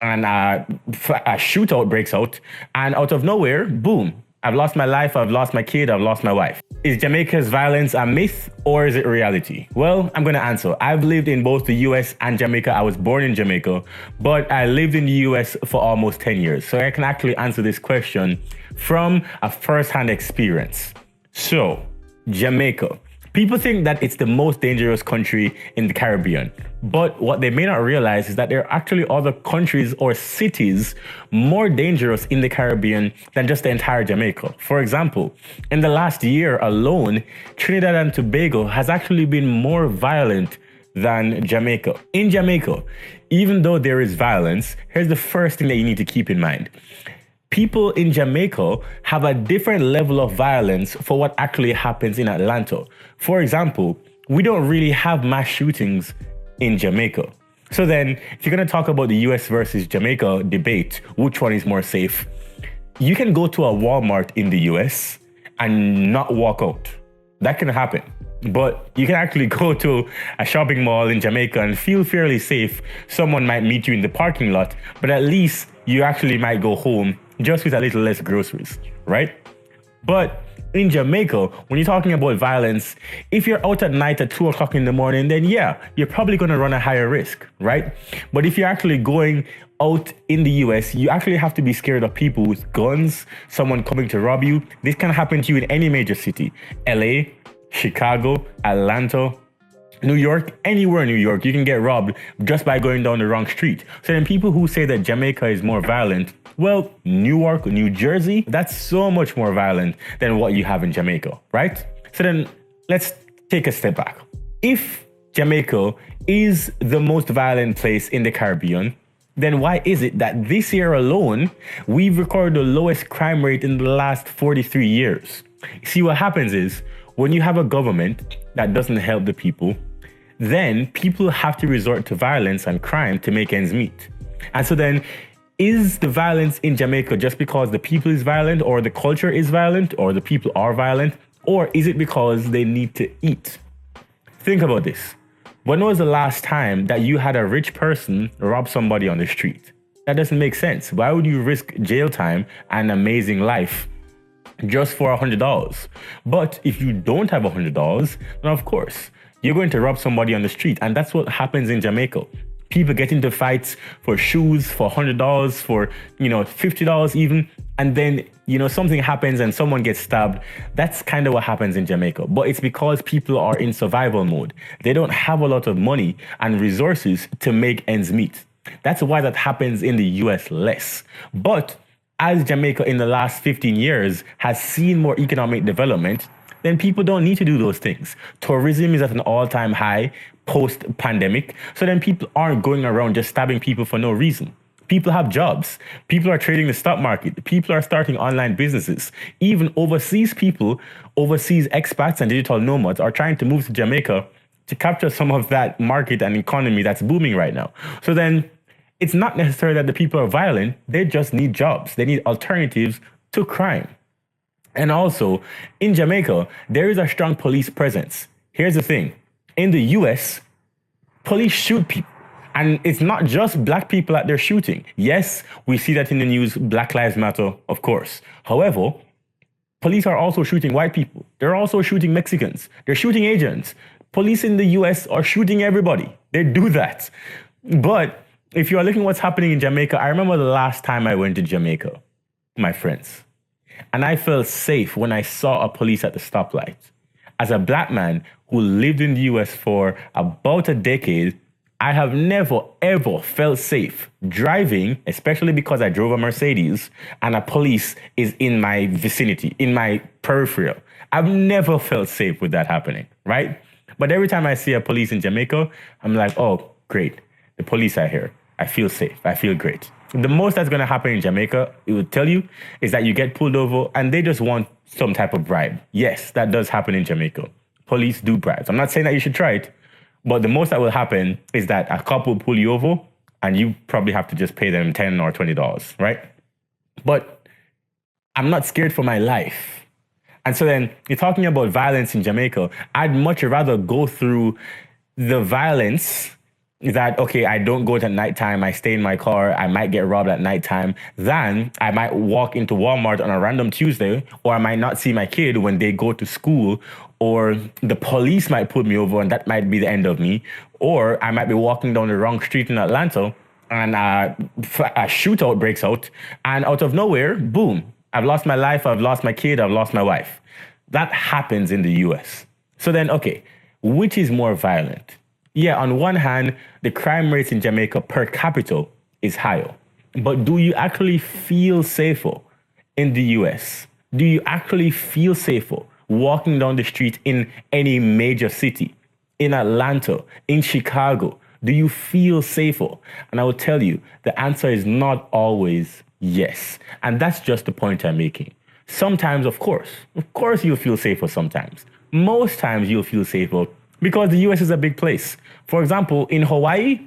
and a shootout breaks out, and out of nowhere, boom, I've lost my life, I've lost my kid, I've lost my wife. Is Jamaica's violence a myth or is it reality? Well, I'm going to answer. I've lived in both the US and Jamaica. I was born in Jamaica, but I lived in the US for almost 10 years. So I can actually answer this question from a first-hand experience. So, Jamaica. People think that it's the most dangerous country in the Caribbean, but what they may not realize is that there are actually other countries or cities more dangerous in the Caribbean than just the entire Jamaica. For example, in the last year alone, Trinidad and Tobago has actually been more violent than Jamaica. In Jamaica, even though there is violence, here's the first thing that you need to keep in mind. People in Jamaica have a different level of violence for what actually happens in Atlanta. For example, we don't really have mass shootings in Jamaica. So then, if you're going to talk about the US versus Jamaica debate, which one is more safe, you can go to a Walmart in the US and not walk out. That can happen. But you can actually go to a shopping mall in Jamaica and feel fairly safe. Someone might meet you in the parking lot, but at least you actually might go home just with a little less groceries, right? But in Jamaica, when you're talking about violence, if you're out at night at 2 o'clock in the morning, then yeah, you're probably going to run a higher risk, right? But if you're actually going out in the US, you actually have to be scared of people with guns, someone coming to rob you. This can happen to you in any major city. LA, Chicago, Atlanta, New York, anywhere in New York, you can get robbed just by going down the wrong street. So then people who say that Jamaica is more violent, well, Newark, New Jersey, that's so much more violent than what you have in Jamaica, right? So then let's take a step back. If Jamaica is the most violent place in the Caribbean, then why is it that this year alone, we've recorded the lowest crime rate in the last 43 years? See, what happens is when you have a government that doesn't help the people, then people have to resort to violence and crime to make ends meet. And so then, is the violence in Jamaica just because the people is violent or the culture is violent or the people are violent? Or is it because they need to eat? Think about this. When was the last time that you had a rich person rob somebody on the street? That doesn't make sense. Why would you risk jail time and amazing life just for $100? But if you don't have $100, then of course, you're going to rob somebody on the street. And that's what happens in Jamaica. People get into fights for shoes for $100, for, $50 even. And then, something happens and someone gets stabbed. That's kind of what happens in Jamaica. But it's because people are in survival mode. They don't have a lot of money and resources to make ends meet. That's why that happens in the US less. But as Jamaica in the last 15 years has seen more economic development, then people don't need to do those things. Tourism is at an all-time high post-pandemic. So then people aren't going around just stabbing people for no reason. People have jobs. People are trading the stock market. People are starting online businesses. Even overseas people, overseas expats and digital nomads are trying to move to Jamaica to capture some of that market and economy that's booming right now. So then it's not necessarily that the people are violent. They just need jobs. They need alternatives to crime. And also, in Jamaica, there is a strong police presence. Here's the thing. In the US, police shoot people. And it's not just black people that they're shooting. Yes, we see that in the news, Black Lives Matter, of course. However, police are also shooting white people. They're also shooting Mexicans. They're shooting Asians. Police in the US are shooting everybody. They do that. But if you are looking at what's happening in Jamaica, I remember the last time I went to Jamaica, my friends. And I felt safe when I saw a police at the stoplight. As a black man who lived in the US for about a decade, I have never, ever felt safe driving, especially because I drove a Mercedes and a police is in my vicinity, in my peripheral. I've never felt safe with that happening, right? But every time I see a police in Jamaica, I'm like, oh, great. The police are here. I feel safe. I feel great. The most that's going to happen in Jamaica, it will tell you, is that you get pulled over and they just want some type of bribe. Yes, that does happen in Jamaica. Police do bribes. I'm not saying that you should try it, but the most that will happen is that a cop will pull you over and you probably have to just pay them $10 or $20, right? But I'm not scared for my life. And so then you're talking about violence in Jamaica. I'd much rather go through the violence that, okay, I don't go out at nighttime, I stay in my car, I might get robbed at nighttime, than I might walk into Walmart on a random Tuesday, or I might not see my kid when they go to school, or the police might pull me over and that might be the end of me, or I might be walking down the wrong street in Atlanta and a shootout breaks out, and out of nowhere, boom, I've lost my life, I've lost my kid, I've lost my wife. That happens in the US. So then, okay, which is more violent? Yeah, on one hand, the crime rate in Jamaica per capita is higher. But do you actually feel safer in the US? Do you actually feel safer walking down the street in any major city? In Atlanta, in Chicago? Do you feel safer? And I will tell you, the answer is not always yes. And that's just the point I'm making. Sometimes, of course you'll feel safer sometimes. Most times you'll feel safer because the US is a big place. For example, in Hawaii,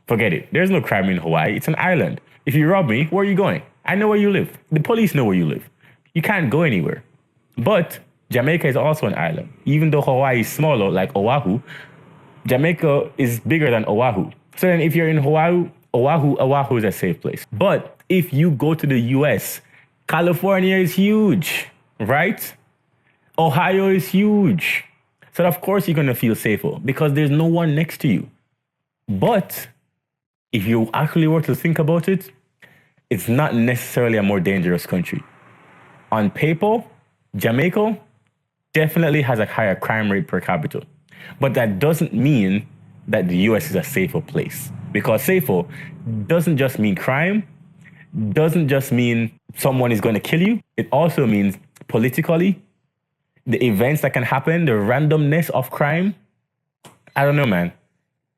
forget it. There's no crime in Hawaii. It's an island. If you rob me, where are you going? I know where you live. The police know where you live. You can't go anywhere. But Jamaica is also an island. Even though Hawaii is smaller, like Oahu, Jamaica is bigger than Oahu. So then if you're in Oahu is a safe place. But if you go to the US, California is huge, right? Ohio is huge. So of course you're going to feel safer because there's no one next to you. But if you actually were to think about it, it's not necessarily a more dangerous country. On paper, Jamaica definitely has a higher crime rate per capita. But that doesn't mean that the US is a safer place. Because safer doesn't just mean crime, doesn't just mean someone is going to kill you. It also means politically, the events that can happen, the randomness of crime. I don't know, man.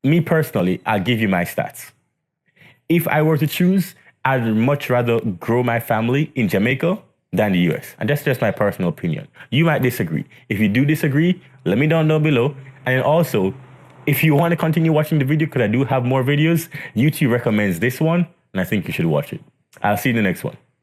Me personally, I'll give you my stats. If I were to choose, I'd much rather grow my family in Jamaica than the US. And that's just my personal opinion. You might disagree. If you do disagree, let me know down below. And also, if you want to continue watching the video, because I do have more videos, YouTube recommends this one, and I think you should watch it. I'll see you in the next one.